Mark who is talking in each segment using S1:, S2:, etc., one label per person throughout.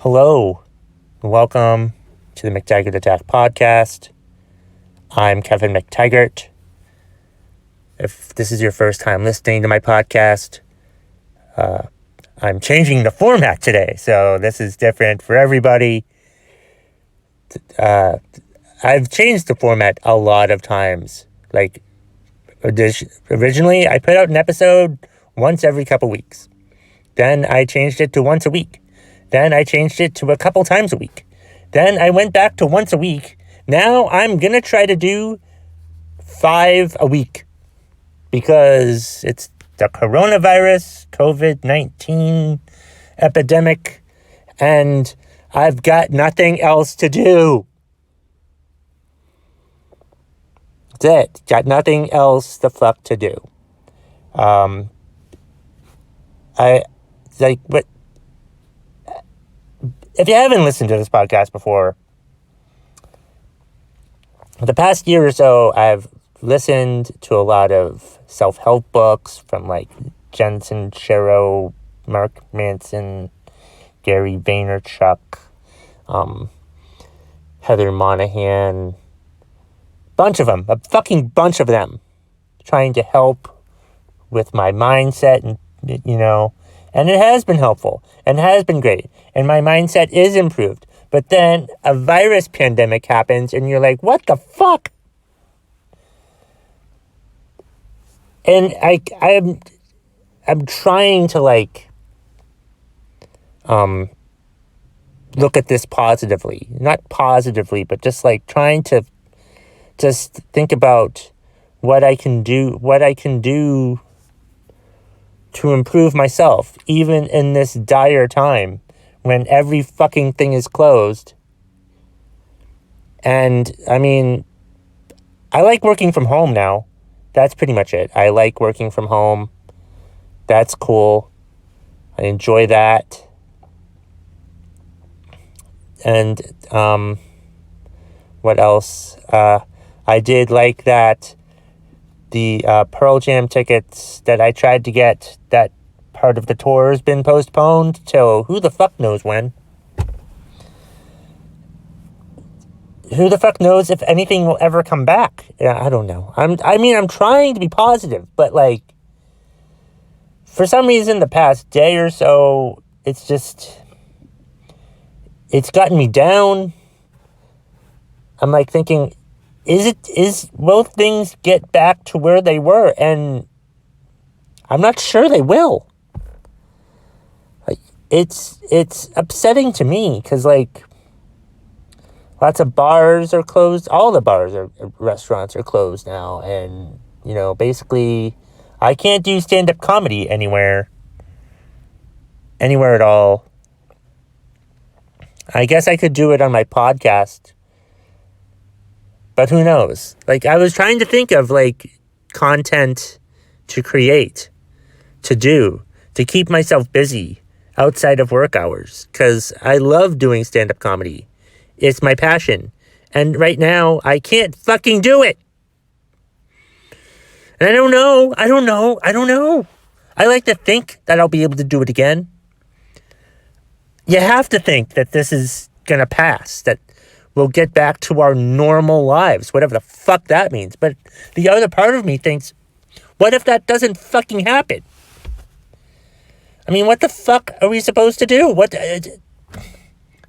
S1: Hello, welcome to the McTaggart Attack podcast. I'm Kevin McTaggart. If this is your first time listening to my podcast, I'm changing the format today, so this is different for everybody. I've changed the format a lot of times. Like, originally, I put out an episode once every couple weeks. Then I changed it to once a week. Then I changed it to a couple times a week. Then I went back to once a week. Now I'm going to try to do 5 a week because it's the coronavirus, COVID-19 epidemic, and I've got nothing else to do. That's it. Got nothing else the fuck to do. If you haven't listened to this podcast before, the past year or so, I've listened to a lot of self-help books from like Jen Sincero, Mark Manson, Gary Vaynerchuk, Heather Monahan, a fucking bunch of them, trying to help with my mindset and, and it has been helpful and has been great. And my mindset is improved. But then a virus pandemic happens and you're like, what the fuck? And I'm trying to look at this positively. Not positively, but just trying to just think about what I can do to improve myself, even in this dire time when every fucking thing is closed. And, I like working from home now. That's pretty much it. I like working from home. That's cool. I enjoy that. And, what else? I did like that the Pearl Jam tickets that I tried to get, that part of the tour has been postponed till who the fuck knows when. Who the fuck knows if anything will ever come back? Yeah, I don't know. I'm trying to be positive, but for some reason the past day or so, it's gotten me down. I'm thinking, will things get back to where they were? And I'm not sure they will. It's upsetting to me because lots of bars are closed. All the restaurants are closed now. And, basically I can't do stand-up comedy anywhere at all. I guess I could do it on my podcast. But who knows? I was trying to think of, content to create, to do, to keep myself busy outside of work hours. Because I love doing stand-up comedy. It's my passion. And right now, I can't fucking do it. And I don't know. I like to think that I'll be able to do it again. You have to think that this is going to pass, that we'll get back to our normal lives, whatever the fuck that means. But the other part of me thinks, what if that doesn't fucking happen? What the fuck are we supposed to do?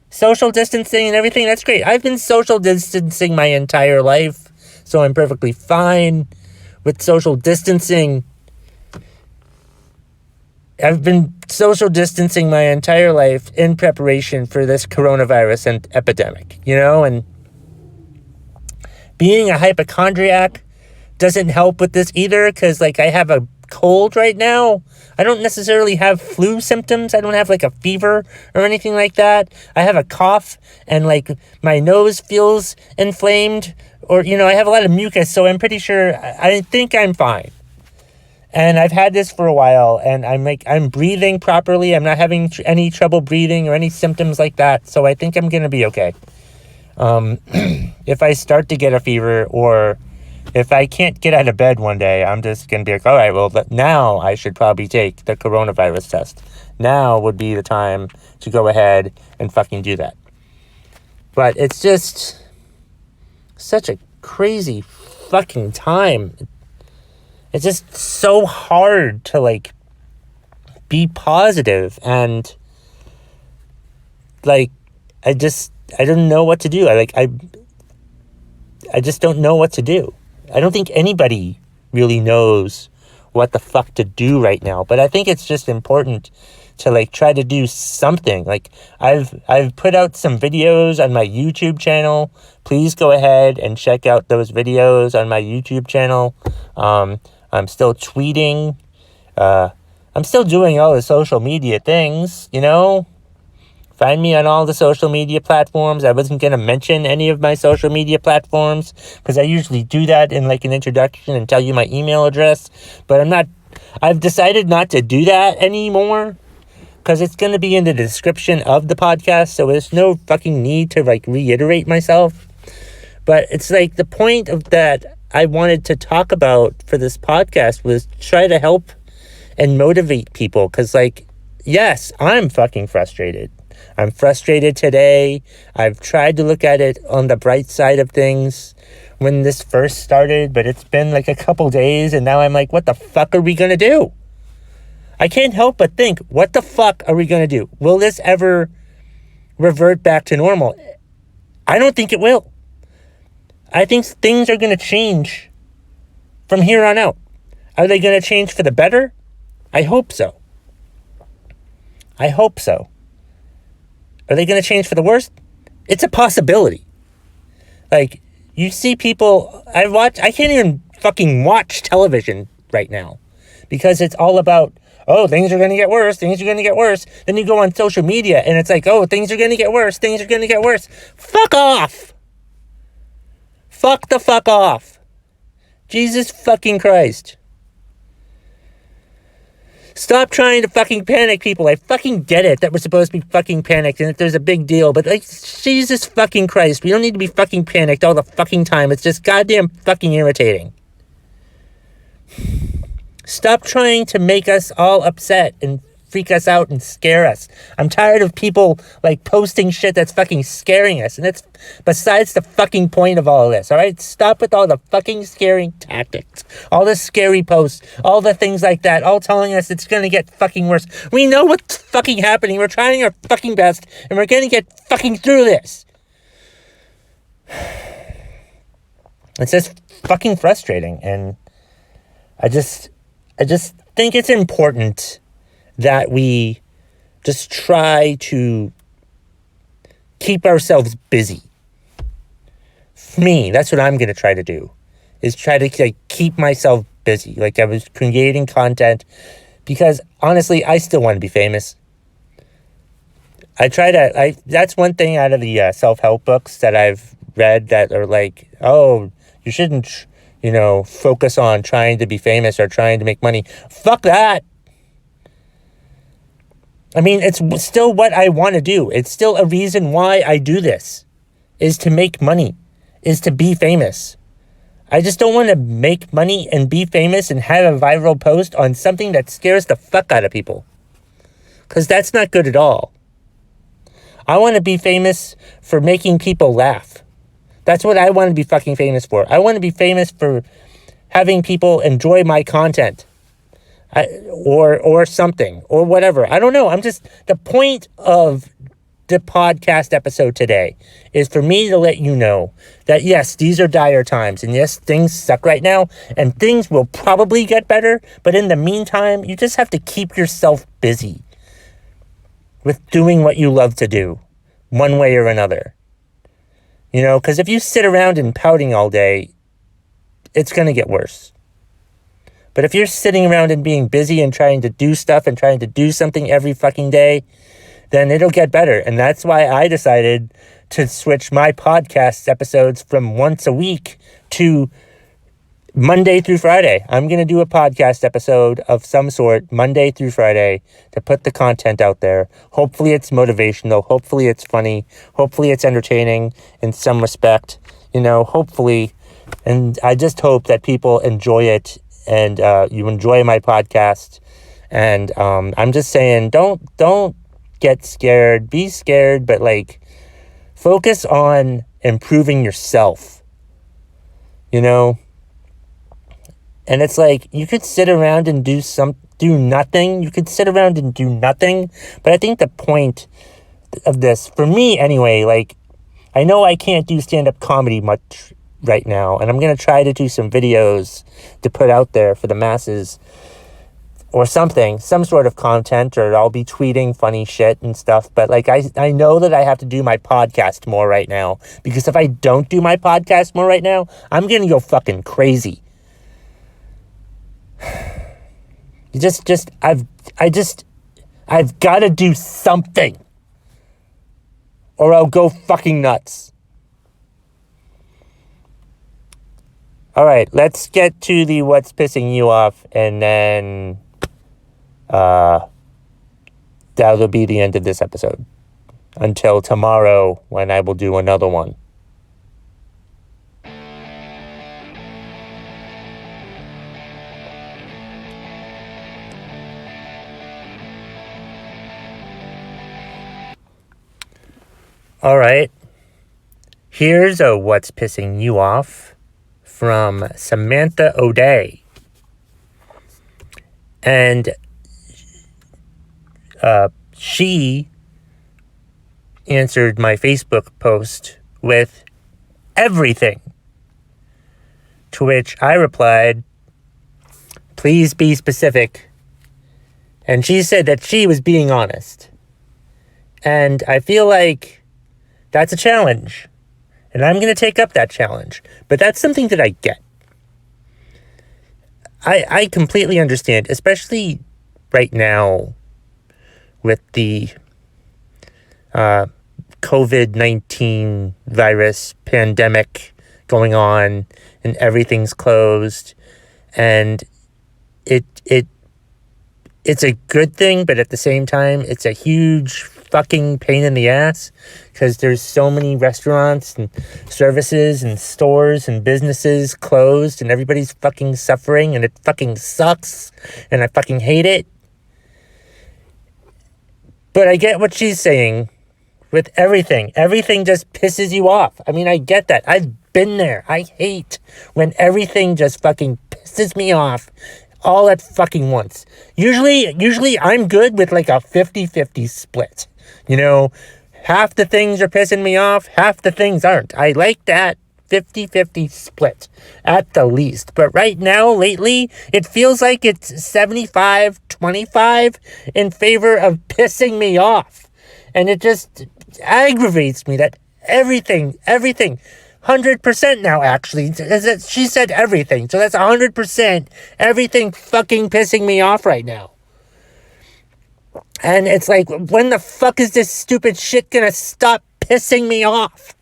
S1: Social distancing and everything, that's great. I've been social distancing my entire life, so I'm perfectly fine with social distancing. I've been social distancing my entire life in preparation for this coronavirus and epidemic, and being a hypochondriac doesn't help with this either, because I have a cold right now. I don't necessarily have flu symptoms. I don't have a fever or anything like that. I have a cough and my nose feels inflamed, or I have a lot of mucus, so I'm pretty sure, I think I'm fine. And I've had this for a while, and I'm breathing properly. I'm not having any trouble breathing or any symptoms like that. So I think I'm going to be okay. If I start to get a fever or if I can't get out of bed one day, I'm just going to be like, all right, well, now I should probably take the coronavirus test. Now would be the time to go ahead and fucking do that. But it's just such a crazy fucking time. It's just so hard to, like, be positive, and, like, I don't know what to do. I just don't know what to do. I don't think anybody really knows what the fuck to do right now, but I think it's just important to, like, try to do something. Like, I've put out some videos on my YouTube channel. Please go ahead and check out those videos on my YouTube channel. I'm still tweeting. I'm still doing all the social media things, you know? Find me on all the social media platforms. I wasn't going to mention any of my social media platforms because I usually do that in, like, an introduction and tell you my email address. But I've decided not to do that anymore because it's going to be in the description of the podcast. So there's no fucking need to, like, reiterate myself. But it's like the point of that I wanted to talk about for this podcast was try to help and motivate people. Because, like, yes, I'm fucking frustrated. I'm frustrated today. I've tried to look at it on the bright side of things when this first started, but it's been like a couple days, and now I'm like, what the fuck are we going to do? I can't help but think, what the fuck are we going to do? Will this ever revert back to normal? I don't think it will. I think things are going to change from here on out. Are they going to change for the better? I hope so. I hope so. Are they going to change for the worst? It's a possibility. Like, you see people, I can't even fucking watch television right now because it's all about, oh, things are going to get worse, things are going to get worse. Then you go on social media and it's like, oh, things are going to get worse, things are going to get worse. Fuck off. Fuck the fuck off. Jesus fucking Christ. Stop trying to fucking panic people. I fucking get it that we're supposed to be fucking panicked and that there's a big deal, but, like, Jesus fucking Christ, we don't need to be fucking panicked all the fucking time. It's just goddamn fucking irritating. Stop trying to make us all upset and freak us out and scare us. I'm tired of people, like, posting shit that's fucking scaring us, and that's besides the fucking point of all of this, all right? Stop with all the fucking scaring tactics, all the scary posts, all the things like that, all telling us it's gonna get fucking worse. We know what's fucking happening. We're trying our fucking best, and we're gonna get fucking through this. It's just fucking frustrating, and I just think it's important that we just try to keep ourselves busy. For me, that's what I'm going to try to do, is try to, like, keep myself busy. Like, I was creating content because, honestly, I still want to be famous. That's one thing out of the self-help books that I've read that are like, oh, you shouldn't, focus on trying to be famous or trying to make money. Fuck that. I mean, it's still what I want to do. It's still a reason why I do this, is to make money, is to be famous. I just don't want to make money and be famous and have a viral post on something that scares the fuck out of people. Because that's not good at all. I want to be famous for making people laugh. That's what I want to be fucking famous for. I want to be famous for having people enjoy my content. Or something, or whatever. I don't know. The point of the podcast episode today is for me to let you know that, yes, these are dire times, and yes, things suck right now, and things will probably get better, but in the meantime, you just have to keep yourself busy with doing what you love to do, one way or another. Because if you sit around and pouting all day, it's going to get worse. But if you're sitting around and being busy and trying to do stuff and trying to do something every fucking day, then it'll get better. And that's why I decided to switch my podcast episodes from once a week to Monday through Friday. I'm going to do a podcast episode of some sort Monday through Friday to put the content out there. Hopefully it's motivational. Hopefully it's funny. Hopefully it's entertaining in some respect. Hopefully And I just hope that people enjoy it and you enjoy my podcast. And I'm just saying, don't get scared. Be scared, but like focus on improving yourself. You know? And it's like you could sit around and do nothing. You could sit around and do nothing. But I think the point of this, for me anyway, like I know I can't do stand-up comedy much right now, and I'm going to try to do some videos to put out there for the masses or something, some sort of content, or I'll be tweeting funny shit and stuff. But like I know that I have to do my podcast more right now, because if I don't do my podcast more right now, I'm going to go fucking crazy. I've got to do something, or I'll go fucking nuts. All right, let's get to the what's pissing you off, and then that'll be the end of this episode. Until tomorrow, when I will do another one. All right, here's a what's pissing you off from Samantha O'Day. And she answered my Facebook post with everything, to which I replied, please be specific. And she said that she was being honest. And I feel like that's a challenge. And I'm going to take up that challenge. But that's something that I get. I completely understand, especially right now with the COVID-19 virus pandemic going on and everything's closed. And it's a good thing, but at the same time, it's a huge fucking pain in the ass, because there's so many restaurants and services and stores and businesses closed, and everybody's fucking suffering, and it fucking sucks, and I fucking hate it. But I get what she's saying with everything. Everything just pisses you off. I mean, I get that. I've been there. I hate when everything just fucking pisses me off all at fucking once. Usually I'm good with like a 50-50 split. You know, half the things are pissing me off, half the things aren't. I like that 50-50 split at the least. But right now, lately, it feels like it's 75-25 in favor of pissing me off. And it just aggravates me that everything, 100% now, actually. She said everything. So that's 100%. Everything fucking pissing me off right now. And it's like, when the fuck is this stupid shit gonna stop pissing me off?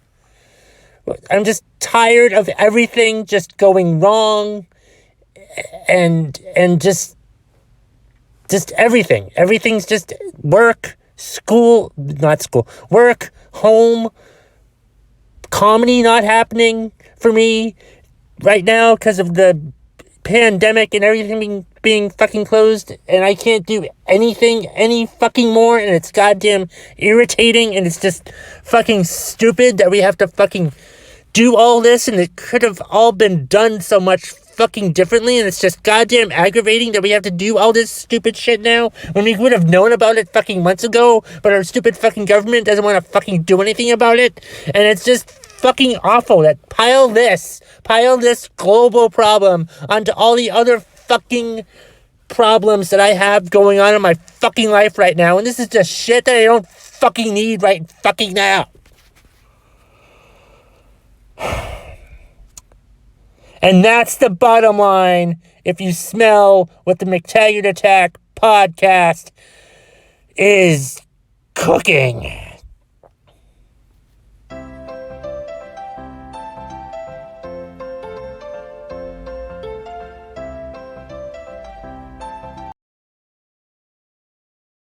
S1: I'm just tired of everything just going wrong. And just everything. Everything's just work, work, home, comedy not happening for me right now because of the pandemic and everything being fucking closed, and I can't do anything any fucking more, and it's goddamn irritating, and it's just fucking stupid that we have to fucking do all this, and it could have all been done so much fucking differently, and it's just goddamn aggravating that we have to do all this stupid shit now when we would have known about it fucking months ago, but our stupid fucking government doesn't want to fucking do anything about it, and it's just fucking awful that pile this global problem onto all the other fucking problems that I have going on in my fucking life right now, and this is just shit that I don't fucking need right fucking now. And that's the bottom line. If you smell what the McTaggart Attack podcast is cooking.